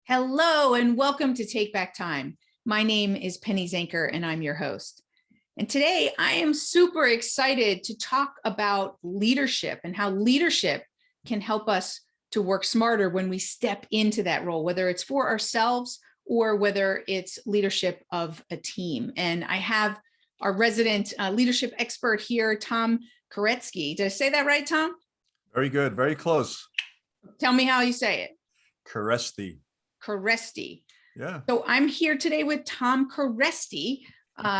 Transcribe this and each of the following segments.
Hello and welcome to Take Back Time. My name is Penny Zanker and I'm your host. And today I am super excited to talk about leadership and how leadership can help us to work smarter when we step into that role, whether it's for ourselves or whether it's leadership of a team. And I have our resident leadership expert here, Tom Kereszti. Did I say that right, Tom? Very good. Very close. Tell me how you say it. Kereszti. Kereszti. Yeah. So I'm here today with Tom Kereszti.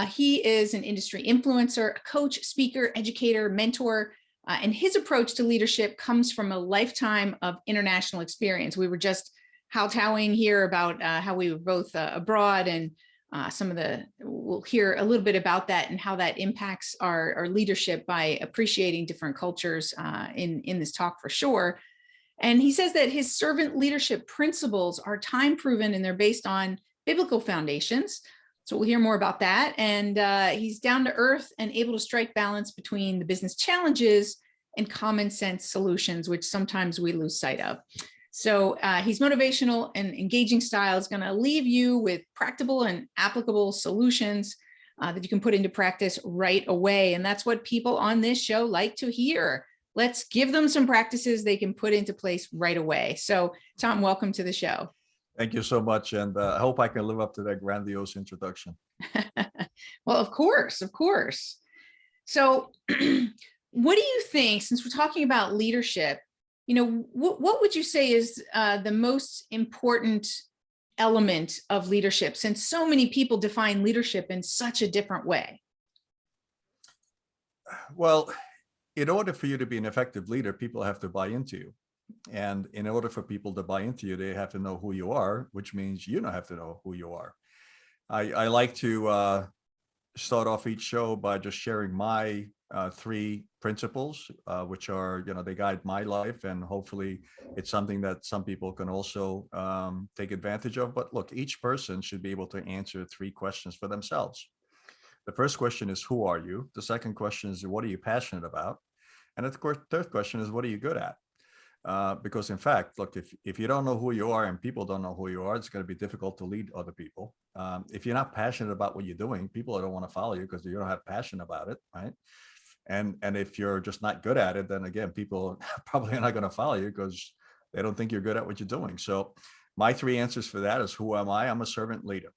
He is an industry influencer, a coach, speaker, educator, mentor, and his approach to leadership comes from a lifetime of international experience. We were just kowtowing here about how we were both abroad, and we'll hear a little bit about that and how that impacts our leadership by appreciating different cultures in this talk for sure. And he says that his servant leadership principles are time proven and they're based on biblical foundations. So we'll hear more about that. And he's down to earth and able to strike balance between the business challenges and common sense solutions, which sometimes we lose sight of. So his motivational and engaging style is going to leave you with practical and applicable solutions that you can put into practice right away. And that's what people on this show like to hear. Let's give them some practices they can put into place right away. So Tom, welcome to the show. Thank you so much. And I hope I can live up to that grandiose introduction. Well, of course. So what do you think, since we're talking about leadership, what would you say is the most important element of leadership, since so many people define leadership in such a different way? Well, in order for you to be an effective leader, people have to buy into you. And in order for people to buy into you, they have to know who you are, which means you don't have to know who you are. I like to start off each show by just sharing my three principles, which are, they guide my life. And hopefully it's something that some people can also take advantage of. But look, each person should be able to answer three questions for themselves. The first question is, who are you? The second question is, what are you passionate about? And the third question is, what are you good at? Because in fact, look, if you don't know who you are and people don't know who you are, it's going to be difficult to lead other people. If you're not passionate about what you're doing, people don't want to follow you because you don't have passion about it, right? And if you're just not good at it, then again, people probably are not going to follow you because they don't think you're good at what you're doing. So my three answers for that is, who am I? I'm a servant leader.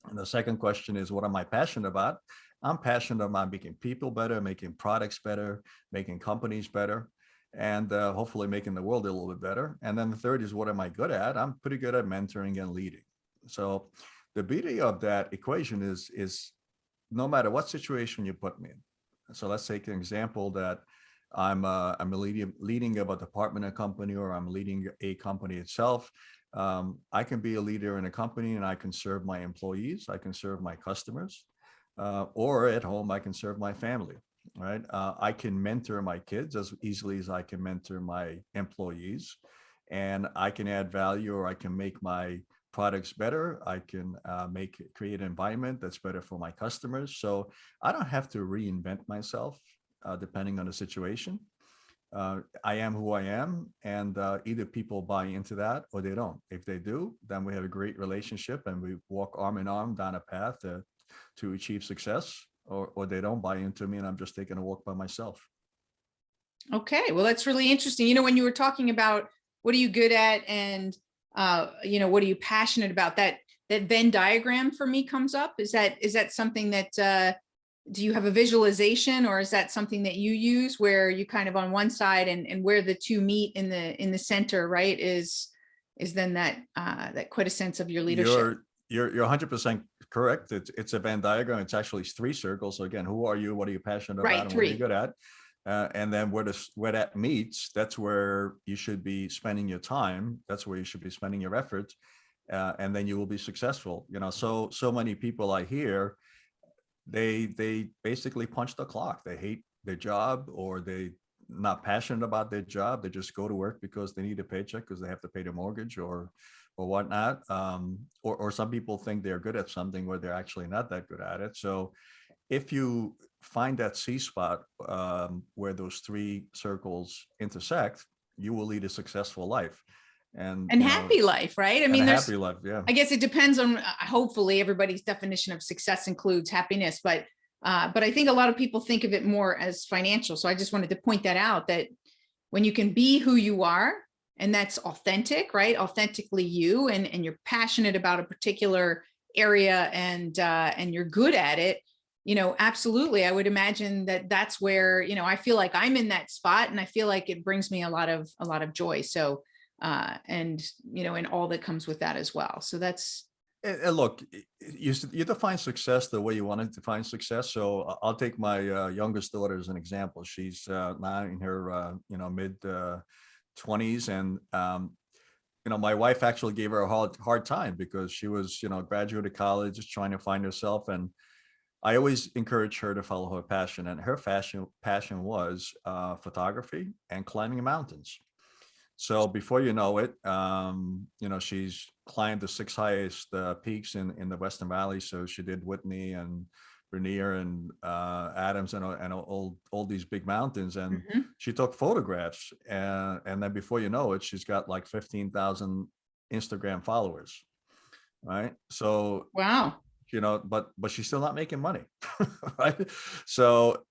And the second question is, what am I passionate about? I'm passionate about making people better, making products better, making companies better, and hopefully making the world a little bit better. And then the third is, what am I good at? I'm pretty good at mentoring and leading. So the beauty of that equation is no matter what situation you put me in. So let's take an example that I'm leading of a department, a company, or I'm leading a company itself. I can be a leader in a company and I can serve my employees, I can serve my customers, or at home, I can serve my family, right? I can mentor my kids as easily as I can mentor my employees, and I can add value, or I can make my products better. I can create an environment that's better for my customers. So I don't have to reinvent myself depending on the situation. I am who I am, and either people buy into that or they don't. If they do, then we have a great relationship and we walk arm in arm down a path to achieve success, or they don't buy into me and I'm just taking a walk by myself. Okay, well, that's really interesting. When you were talking about what are you good at and, what are you passionate about, that Venn diagram for me comes up. Is that something that, do you have a visualization, or is that something that you use where you kind of on one side and where the two meet in the center, right, is then that quintessence of your leadership? You're 100% correct. It's a Venn diagram. It's actually three circles. So again, who are you? What are you passionate about? And what are you good at? And then where that meets, that's where you should be spending your time. That's where you should be spending your efforts. And then you will be successful. So many people I hear, they basically punch the clock. They hate their job, or they not passionate about their job. They just go to work because they need a paycheck, because they have to pay the mortgage or whatnot. Or some people think they're good at something where they're actually not that good at it. So if you find that C spot where those three circles intersect, you will lead a successful life. And happy life, right? I and mean, a there's, happy life. Yeah. I guess it depends on, hopefully everybody's definition of success includes happiness, but I think a lot of people think of it more as financial. So I just wanted to point that out, that when you can be who you are, and that's authentic, right? Authentically you, and you're passionate about a particular area, and you're good at it, absolutely. I would imagine that that's where, I feel like I'm in that spot, and I feel like it brings me a lot of joy. So, and, and all that comes with that as well. So that's, And look, you define success the way you want to define success. So I'll take my youngest daughter as an example. She's now in her mid 20s, and my wife actually gave her a hard time because she was graduated college, just trying to find herself. And I always encourage her to follow her passion, and her passion was photography and climbing mountains. So before you know it, she's climbed the 6 highest peaks in the Western Valley. So she did Whitney and Rainier and Adams and all these big mountains. And she took photographs. And then before you know it, she's got like 15,000 Instagram followers. Right. So, wow. but she's still not making money. Right. So,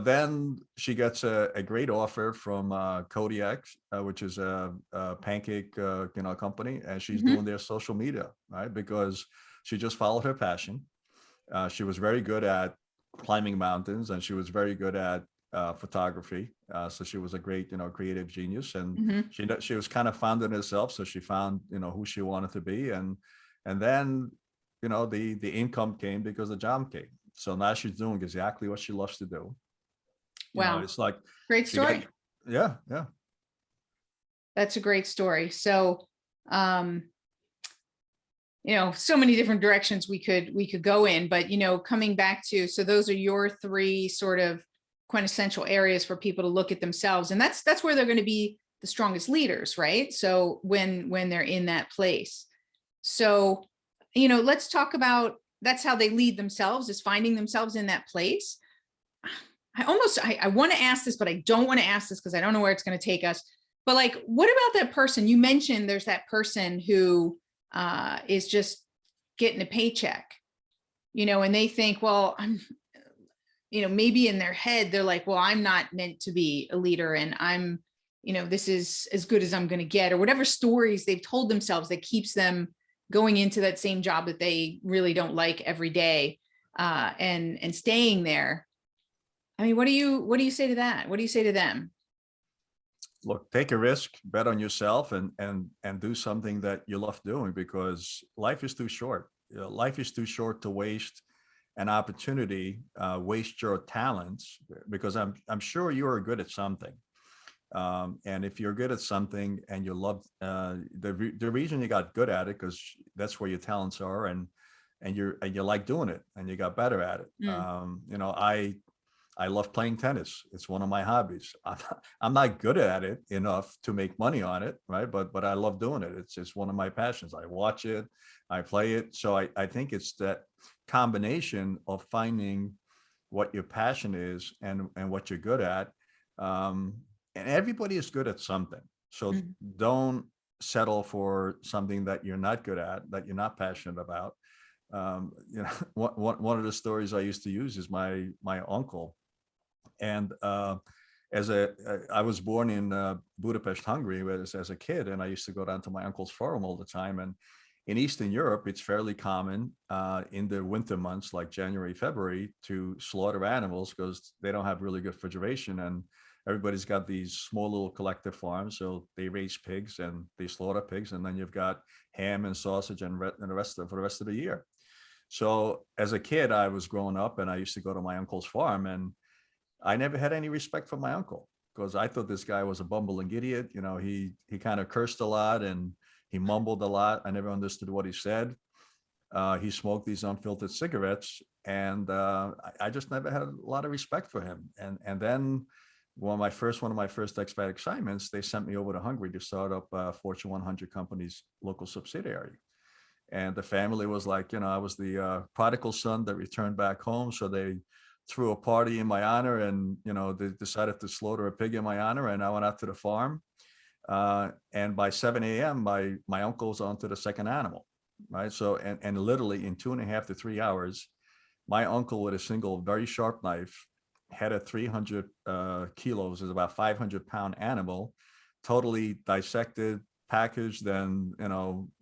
then she gets a great offer from Kodiak, which is a pancake, company, and she's doing their social media, right? Because she just followed her passion. She was very good at climbing mountains, and she was very good at photography. So she was a great, creative genius, and she was kind of found in herself. So she found, who she wanted to be, and then, the income came because the job came. So now she's doing exactly what she loves to do. Wow. It's like great story. Yeah. That's a great story. So, so many different directions we could go in, but, coming back to, so those are your 3 sort of quintessential areas for people to look at themselves. And that's where they're going to be the strongest leaders, right? So when they're in that place. So, let's talk about, that's how they lead themselves, is finding themselves in that place. I want to ask this, but I don't want to ask this because I don't know where it's going to take us. But like, what about that person? You mentioned there's that person who is just getting a paycheck, and they think, well, I'm, maybe in their head, they're like, well, I'm not meant to be a leader, and I'm, this is as good as I'm going to get, or whatever stories they've told themselves that keeps them going into that same job that they really don't like every day, and staying there. I mean, what do you say to that? What do you say to them? Look, take a risk, bet on yourself, and do something that you love doing, because life is too short. Life is too short to waste an opportunity, waste your talents, because I'm sure you are good at something. And if you're good at something and you love the reason you got good at it, because that's where your talents are, and you like doing it, and you got better at it. I love playing tennis. It's one of my hobbies. I'm not good at it enough to make money on it, right? But I love doing it. It's just one of my passions. I watch it, I play it. So I think it's that combination of finding what your passion is and what you're good at. And everybody is good at something. So don't settle for something that you're not good at, that you're not passionate about. One of the stories I used to use is my uncle. And I was born in Budapest, Hungary, as a kid, and I used to go down to my uncle's farm all the time. And in Eastern Europe, it's fairly common in the winter months, like January, February, to slaughter animals because they don't have really good refrigeration, and everybody's got these small little collective farms. So they raise pigs and they slaughter pigs, and then you've got ham and sausage and for the rest of the year. So as a kid, I was growing up, and I used to go to my uncle's farm, and I never had any respect for my uncle because I thought this guy was a bumbling idiot. He kind of cursed a lot and he mumbled a lot. I never understood what he said. He smoked these unfiltered cigarettes, and I just never had a lot of respect for him. And then one of my first expat assignments, they sent me over to Hungary to start up Fortune 100 company's local subsidiary. And the family was like, I was the prodigal son that returned back home. So they threw a party in my honor, and, they decided to slaughter a pig in my honor. And I went out to the farm, And by 7 a.m., my uncle's on to the second animal, right? So, and literally in 2.5 to 3 hours, my uncle with a single very sharp knife had a 300 kilos, is about 500-pound animal, totally dissected, packaged, and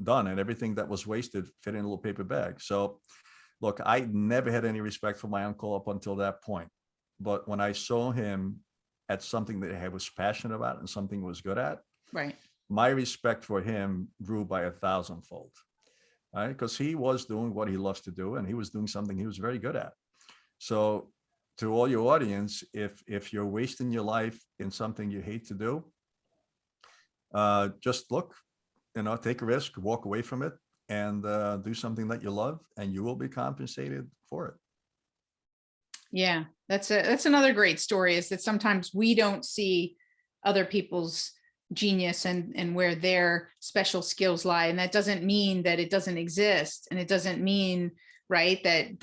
done, and everything that was wasted fit in a little paper bag. So look, I never had any respect for my uncle up until that point. But when I saw him at something that I was passionate about and something he was good at, Right. my respect for him grew by 1,000-fold, right? Because he was doing what he loves to do, and he was doing something he was very good at. So to all your audience, if you're wasting your life in something you hate to do, just look, take a risk, walk away from it, and do something that you love, and you will be compensated for it. Yeah, that's another great story, is that sometimes we don't see other people's genius and where their special skills lie. And that doesn't mean that it doesn't exist. And it doesn't mean, right, that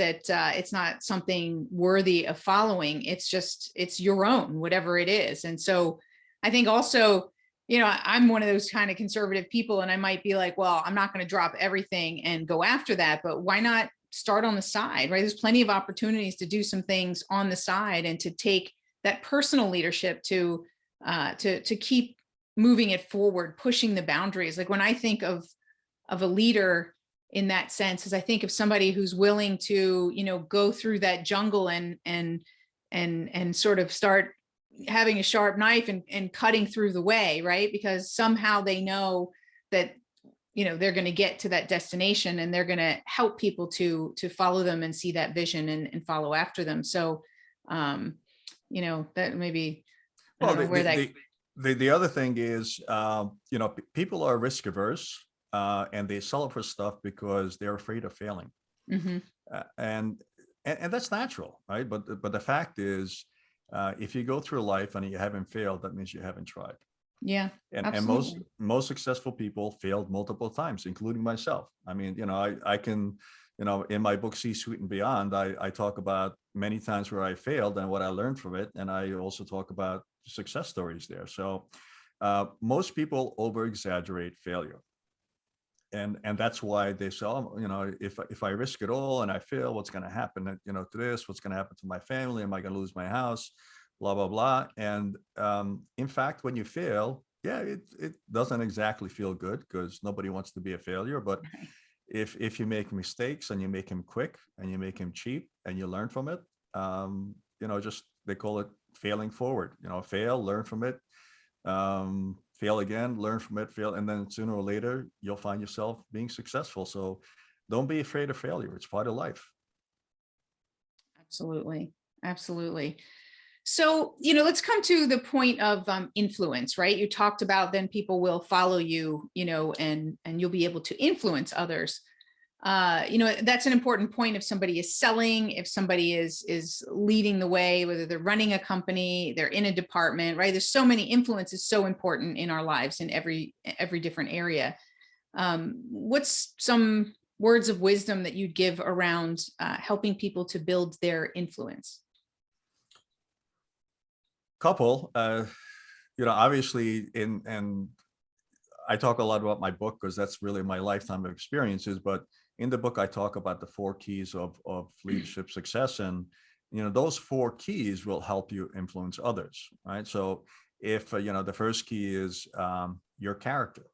it's not something worthy of following. It's just, it's your own, whatever it is. And so I think also, I'm one of those kind of conservative people, and I might be like, well, I'm not going to drop everything and go after that, but why not start on the side, right? There's plenty of opportunities to do some things on the side and to take that personal leadership to keep moving it forward, pushing the boundaries. Like when I think of a leader in that sense, is I think of somebody who's willing to, go through that jungle and sort of start having a sharp knife and cutting through the way, right? Because somehow they know that, they're going to get to that destination, and they're going to help people to follow them and see that vision and follow after them. So, that maybe, I don't know where that. The other thing is, people are risk averse, and they sell it for stuff because they're afraid of failing. Mm-hmm. And that's natural, right? But the fact is, if you go through life and you haven't failed, that means you haven't tried. Yeah, and most successful people failed multiple times, including myself. I mean, I can, in my book C-Suite and Beyond, I talk about many times where I failed and what I learned from it, and I also talk about success stories there. So most people over exaggerate failure, and that's why they say, oh, if I risk it all and I fail, what's going to happen to this, what's going to happen to my family, am I going to lose my house, blah blah blah. And in fact, when you fail, yeah, it doesn't exactly feel good, because nobody wants to be a failure. But if you make mistakes and you make them quick and you make them cheap and you learn from it, just, they call it failing forward. Fail, learn from it, fail again, learn from it, fail, and then sooner or later you'll find yourself being successful. So don't be afraid of failure. It's part of life. Absolutely. Absolutely. So, let's come to the point of influence, right? You talked about then people will follow you, and you'll be able to influence others. That's an important point. If somebody is selling, if somebody is leading the way, whether they're running a company, they're in a department, right? There's so many influences, so important in our lives in every different area. What's some words of wisdom that you'd give around helping people to build their influence? Couple, obviously, and I talk a lot about my book because that's really my lifetime of experiences. But in the book, I talk about the 4 keys of leadership success, and those 4 keys will help you influence others, right? So if the first key is your character.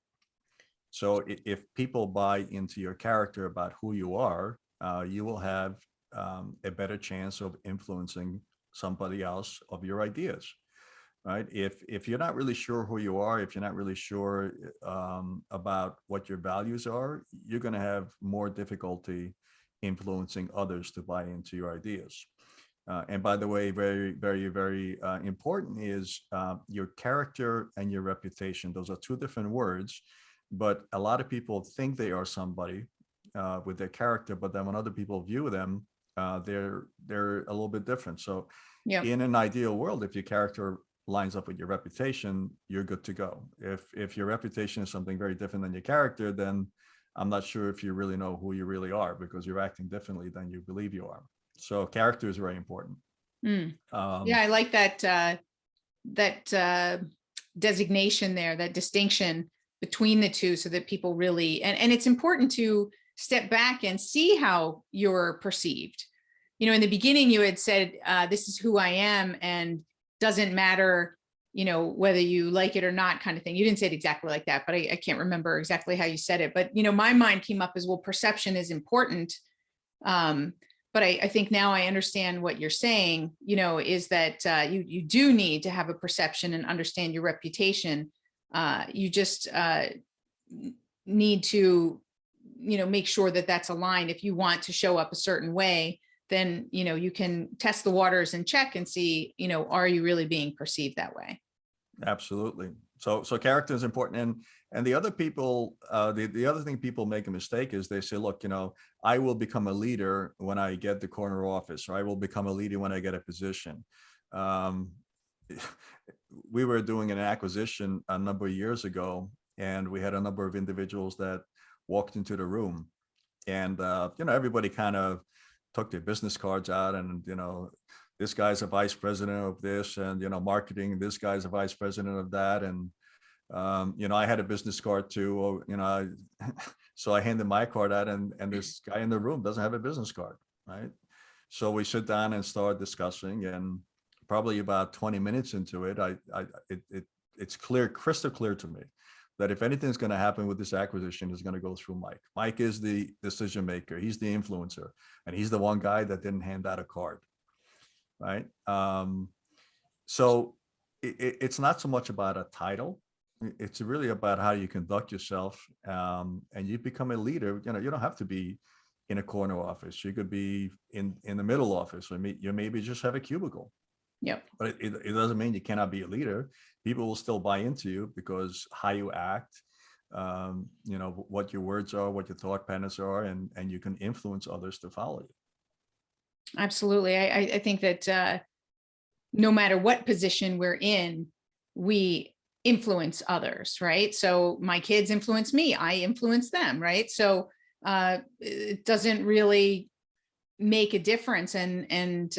So if people buy into your character about who you are, you will have a better chance of influencing somebody else of your ideas, right? If you're not really sure who you are, if you're not really sure about what your values are, you're going to have more difficulty influencing others to buy into your ideas. And by the way, very, very, very important is your character and your reputation. Those are 2 different words, but a lot of people think they are somebody with their character, but then when other people view them, they're a little bit different. So in an ideal world, if your character lines up with your reputation, you're good to go. If your reputation is something very different than your character, then I'm not sure if you really know who you really are, because you're acting differently than you believe you are. So character is very important. Yeah, I like that designation there, that distinction between the two, so that people really, and it's important to step back and see how you're perceived. You know, in the beginning you had said, this is who I am and doesn't matter, you know, whether you like it or not, kind of thing. You didn't say it exactly like that, but I can't remember exactly how you said it. But, you know, my mind came up as, well, perception is important. But I think now I understand what you're saying, you know, is that you do need to have a perception and understand your reputation. You just need to, you know, make sure that that's aligned. If you want to show up a certain way, then, you know, you can test the waters and check and see, you know, are you really being perceived that way? Absolutely. So character is important. And the other people, the other thing people make a mistake is they say, look, you know, I will become a leader when I get the corner office, or I will become a leader when I get a position. We were doing an acquisition a number of years ago, and we had a number of individuals that walked into the room, and you know, everybody kind of took their business cards out, and, you know, this guy's a vice president of this, and, you know, marketing, this guy's a vice president of that. And, you know, I had a business card too, you know, so I handed my card out, and this guy in the room doesn't have a business card, right? So we sit down and start discussing, and probably about 20 minutes into it, it's clear, crystal clear to me, that if anything's going to happen with this acquisition, is going to go through Mike. Mike is the decision maker. He's the influencer, and he's the one guy that didn't hand out a card, right? So it's not so much about a title. It's really about how you conduct yourself, and you become a leader. You know, you don't have to be in a corner office. You could be in the middle office, or you maybe just have a cubicle. Yep. But it doesn't mean you cannot be a leader. People will still buy into you because how you act, you know, what your words are, what your thought patterns are, and you can influence others to follow you. Absolutely. I think that no matter what position we're in, we influence others, right? So my kids influence me, I influence them, right? So it doesn't really make a difference. And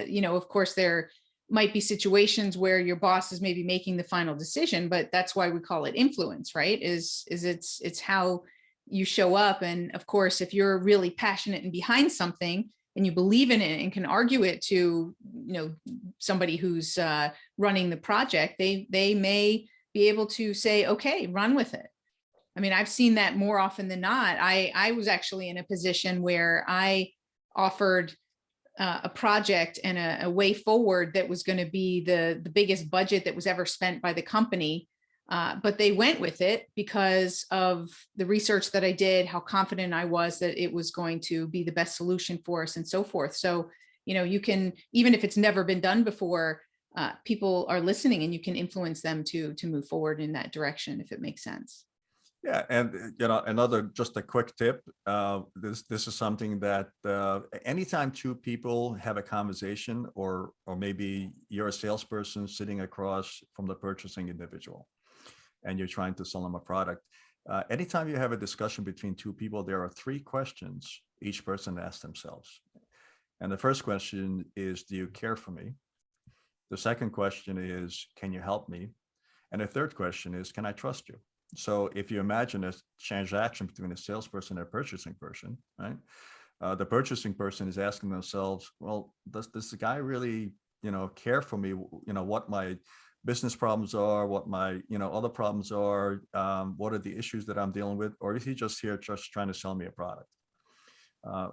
you know, of course, there might be situations where your boss is maybe making the final decision, but that's why we call it influence, right? It's how you show up. And of course, if you're really passionate and behind something, and you believe in it and can argue it to, you know, somebody who's running the project, they may be able to say, okay, run with it. I mean, I've seen that more often than not. I was actually in a position where I offered a project and a way forward that was going to be the biggest budget that was ever spent by the company. But they went with it because of the research that I did, how confident I was that it was going to be the best solution for us, and so forth. So, you know, you can, even if it's never been done before, people are listening, and you can influence them to move forward in that direction, if it makes sense. Yeah, and you know, another, just a quick tip. This is something that anytime two people have a conversation, or maybe you're a salesperson sitting across from the purchasing individual, and you're trying to sell them a product. Anytime you have a discussion between two people, there are three questions each person asks themselves. And the first question is, do you care for me? The second question is, can you help me? And the third question is, can I trust you? So if you imagine a transaction between a salesperson and a purchasing person, right? The purchasing person is asking themselves, well, does this guy really, you know, care for me? You know, what my business problems are, what my, you know, other problems are, what are the issues that I'm dealing with, or is he just here just trying to sell me a product?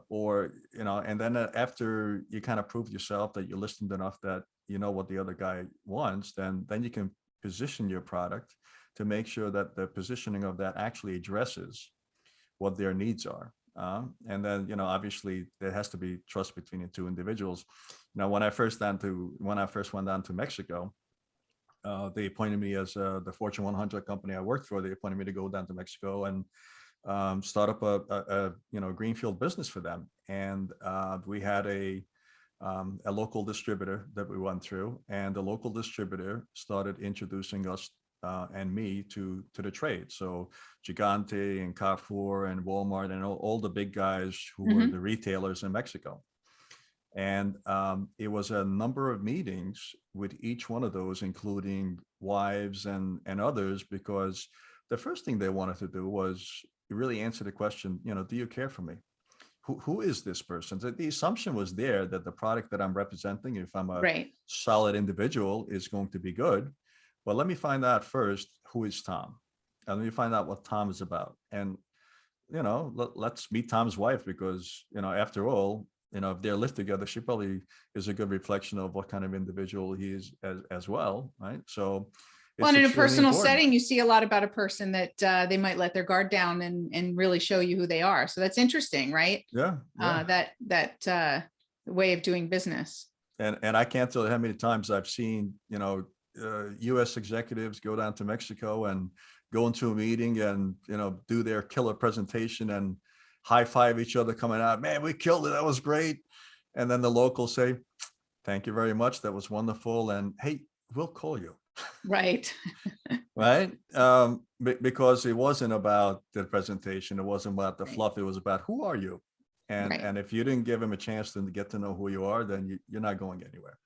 Or, you know, and then after you kind of prove yourself that you listened enough that you know what the other guy wants, then you can position your product to make sure that the positioning of that actually addresses what their needs are. And then, you know, obviously there has to be trust between the two individuals. Now, when I first went down to Mexico, they appointed me as the Fortune 100 company I worked for. They appointed me to go down to Mexico and start up a you know, greenfield business for them. And we had a local distributor that we went through, and the local distributor started introducing us and me to the trade. So Gigante and Carrefour and Walmart and all the big guys who were the retailers in Mexico. And it was a number of meetings with each one of those, including wives and others, because the first thing they wanted to do was really answer the question, do you care for me? Who is this person? So the assumption was there that the product that I'm representing, if I'm a Right. solid individual, is going to be good. But let me find out first, who is Tom? And let me find out what Tom is about. And, let's meet Tom's wife, because, after all, if they live together, she probably is a good reflection of what kind of individual he is as well. Right. So Well, it's and in a extremely personal important. setting, you see a lot about a person that they might let their guard down and really show you who they are. So that's interesting, right? Yeah. Yeah. That way of doing business. And I can't tell you how many times I've seen, U.S. executives go down to Mexico and go into a meeting and, do their killer presentation and high five each other coming out. Man, we killed it. That was great. And then the locals say, thank you very much. That was wonderful. And hey, we'll call you. Right. Right. Because it wasn't about the presentation. It wasn't about the Right. fluff. It was about, who are you? Right. And if you didn't give them a chance to get to know who you are, then you're not going anywhere.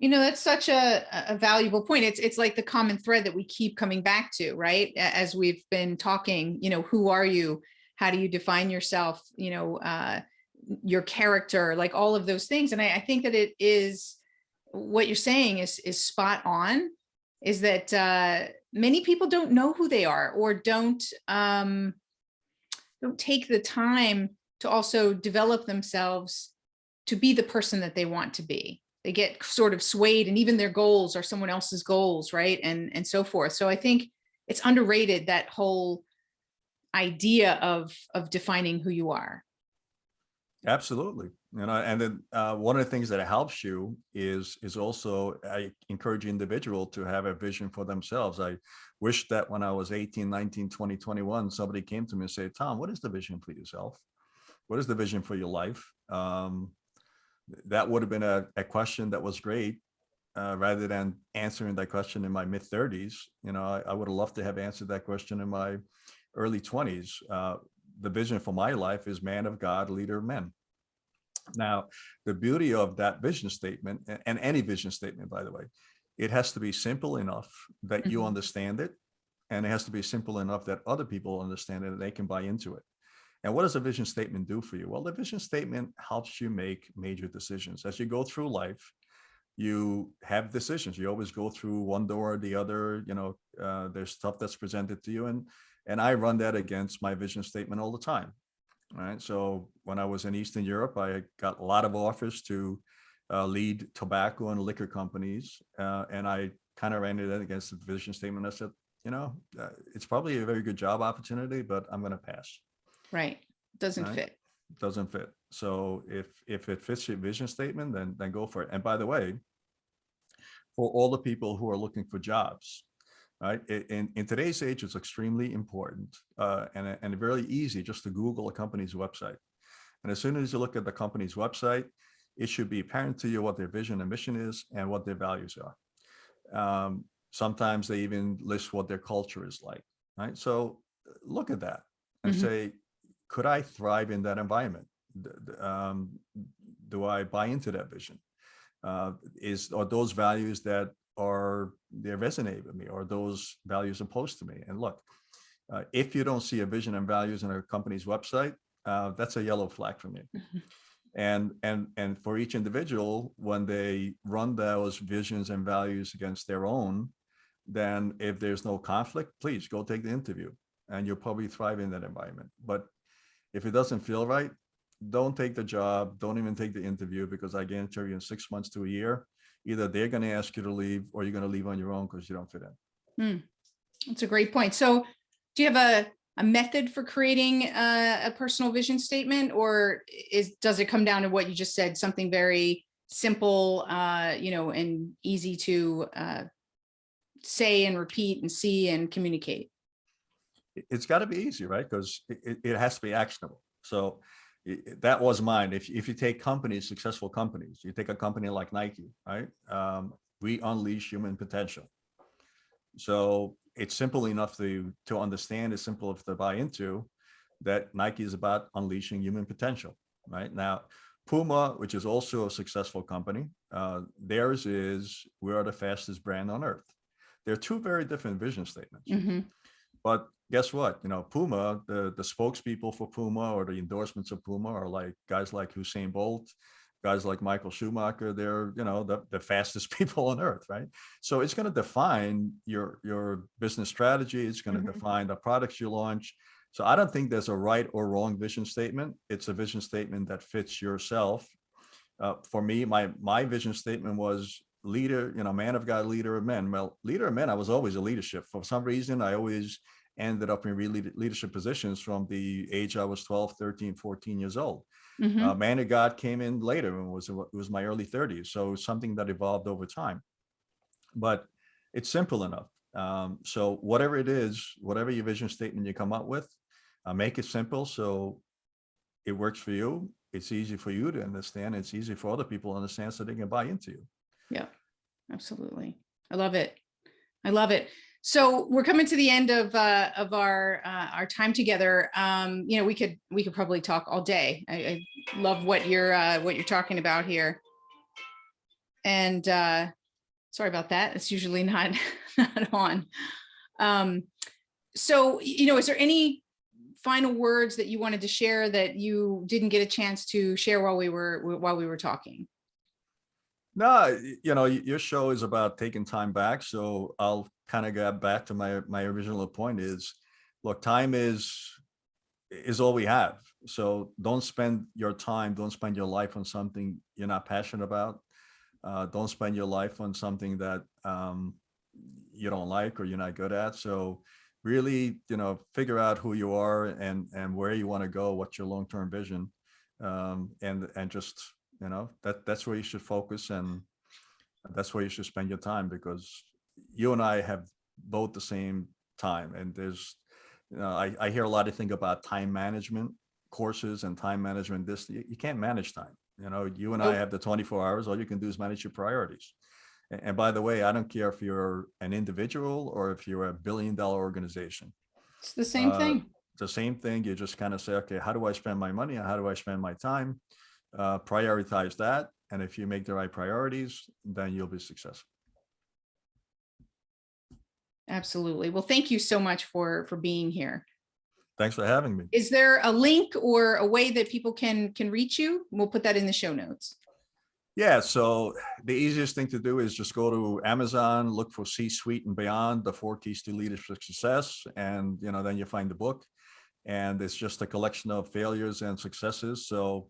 That's such a valuable point. It's like the common thread that we keep coming back to, right? As we've been talking, who are you? How do you define yourself? Your character, like all of those things. And I think that it is, what you're saying is spot on, is that many people don't know who they are, or don't take the time to also develop themselves to be the person that they want to be. They get sort of swayed, and even their goals are someone else's goals, right? And so forth. So I think it's underrated, that whole idea of defining who you are. Absolutely. And then one of the things that helps you is also, I encourage the individual to have a vision for themselves. I wish that when I was 18, 19, 20, 21, somebody came to me and said, Tom, what is the vision for yourself? What is the vision for your life? That would have been a question that was great, rather than answering that question in my mid 30s. I would have loved to have answered that question in my early 20s. The vision for my life is man of God, leader of men. Now, the beauty of that vision statement, and any vision statement, by the way, it has to be simple enough that you understand it, and it has to be simple enough that other people understand it and they can buy into it. And what does a vision statement do for you? Well, the vision statement helps you make major decisions. As you go through life, you have decisions. You always go through one door or the other. There's stuff that's presented to you. And I run that against my vision statement all the time. Right. So when I was in Eastern Europe, I got a lot of offers to lead tobacco and liquor companies. And I kind of ran it against the vision statement. I said, it's probably a very good job opportunity, but I'm going to pass. Right. Doesn't fit. Doesn't fit. So if it fits your vision statement, then go for it. And by the way, for all the people who are looking for jobs, right? In today's age, it's extremely important and very easy just to Google a company's website. And as soon as you look at the company's website, it should be apparent to you what their vision and mission is and what their values are. Sometimes they even list what their culture is like, right? So look at that and say, could I thrive in that environment? Do I buy into that vision? Are those values that they resonate with me, or those values opposed to me? And look, if you don't see a vision and values in a company's website, that's a yellow flag for me. And for each individual, when they run those visions and values against their own, then if there's no conflict, please go take the interview, and you'll probably thrive in that environment. But if it doesn't feel right, don't take the job. Don't even take the interview, because I guarantee you in 6 months to a year, either they're going to ask you to leave, or you're going to leave on your own because you don't fit in. That's a great point. So do you have a method for creating a personal vision statement, or does it come down to what you just said, something very simple, and easy to say and repeat and see and communicate? It's got to be easy, right? Because it has to be actionable. So that was mine. If you take companies, successful companies, you take a company like Nike, right? We unleash human potential. So it's simple enough to understand, it's simple enough to buy into, that Nike is about unleashing human potential. right? Now, Puma, which is also a successful company, theirs is, we are the fastest brand on earth. They're two very different vision statements. Mm-hmm. But guess what? Puma, the spokespeople for Puma or the endorsements of Puma are like guys like Usain Bolt, guys like Michael Schumacher. They're, the fastest people on earth, right? So it's going to define your business strategy. It's going to define the products you launch. So I don't think there's a right or wrong vision statement. It's a vision statement that fits yourself. For me, my vision statement was leader, man of God, leader of men. Well, leader of men, I was always a leadership. For some reason, I always ended up in leadership positions from the age I was 12, 13, 14 years old. Mm-hmm. Man of God came in later, and it was my early 30s. So something that evolved over time. But it's simple enough. So whatever it is, whatever your vision statement you come up with, make it simple so it works for you. It's easy for you to understand. It's easy for other people to understand so they can buy into you. Yeah, absolutely. I love it. I love it. So we're coming to the end of our time together. We could probably talk all day. I love what you're talking about here. And sorry about that. It's usually not on. So is there any final words that you wanted to share that you didn't get a chance to share while we were talking? No, your show is about taking time back. So I'll kind of get back to my original point is, look, time is all we have. So don't spend your life on something you're not passionate about. Don't spend your life on something that you don't like or you're not good at. So really, figure out who you are and where you want to go, what's your long-term vision, and just, that's where you should focus, and that's where you should spend your time, because you and I have both the same time. And there's, I hear a lot of things about time management courses and time management. You can't manage time. You and I have the 24 hours. All you can do is manage your priorities. And by the way, I don't care if you're an individual or if you're a billion-dollar organization. It's the same thing. The same thing. You just kind of say, okay, how do I spend my money and how do I spend my time? Prioritize that. And if you make the right priorities, then you'll be successful. Absolutely. Well, thank you so much for being here. Thanks for having me. Is there a link or a way that people can reach you? We'll put that in the show notes. Yeah, so the easiest thing to do is just go to Amazon, look for C-Suite and Beyond, the 4 Keys to Leadership Success, and then you find the book. And it's just a collection of failures and successes. So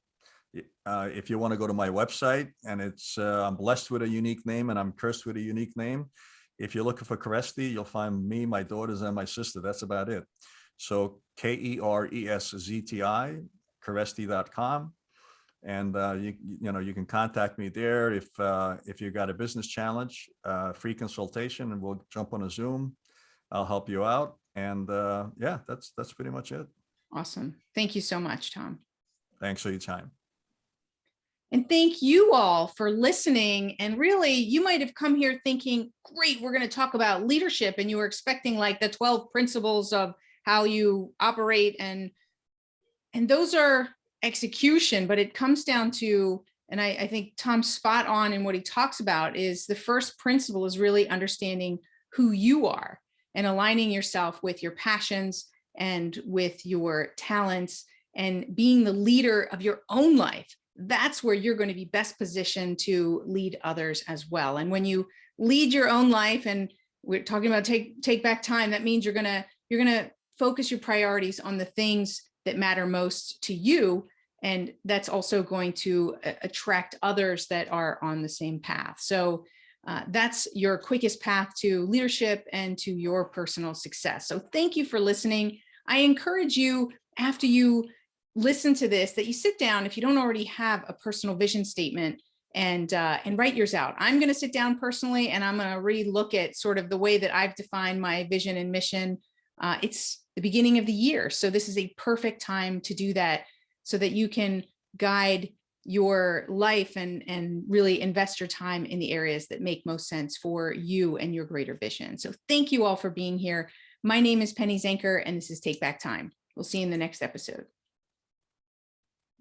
if you want to go to my website, and it's I'm blessed with a unique name and I'm cursed with a unique name. If you're looking for Kereszti, you'll find me, my daughters, and my sister. That's about it. So KERESZTI, Kereszti.com. And you can contact me there if you got a business challenge, free consultation, and we'll jump on a Zoom. I'll help you out. And yeah, that's pretty much it. Awesome. Thank you so much, Tom. Thanks for your time. And thank you all for listening. And really, you might have come here thinking, great, we're going to talk about leadership. And you were expecting like the 12 principles of how you operate. And those are execution, but it comes down to, and I think Tom's spot on in what he talks about, is the first principle is really understanding who you are and aligning yourself with your passions and with your talents and being the leader of your own life. That's where you're going to be best positioned to lead others as well. And when you lead your own life, and we're talking about take back time, that means you're going to focus your priorities on the things that matter most to you. And that's also going to attract others that are on the same path. So that's your quickest path to leadership and to your personal success. So thank you for listening. I encourage you, after you listen to this, that you sit down, if you don't already have a personal vision statement, and write yours out. I'm going to sit down personally, and I'm going to re-look at sort of the way that I've defined my vision and mission. It's the beginning of the year, so this is a perfect time to do that, so that you can guide your life and really invest your time in the areas that make most sense for you and your greater vision. So thank you all for being here. My name is Penny Zenker, and this is Take Back Time. We'll see you in the next episode.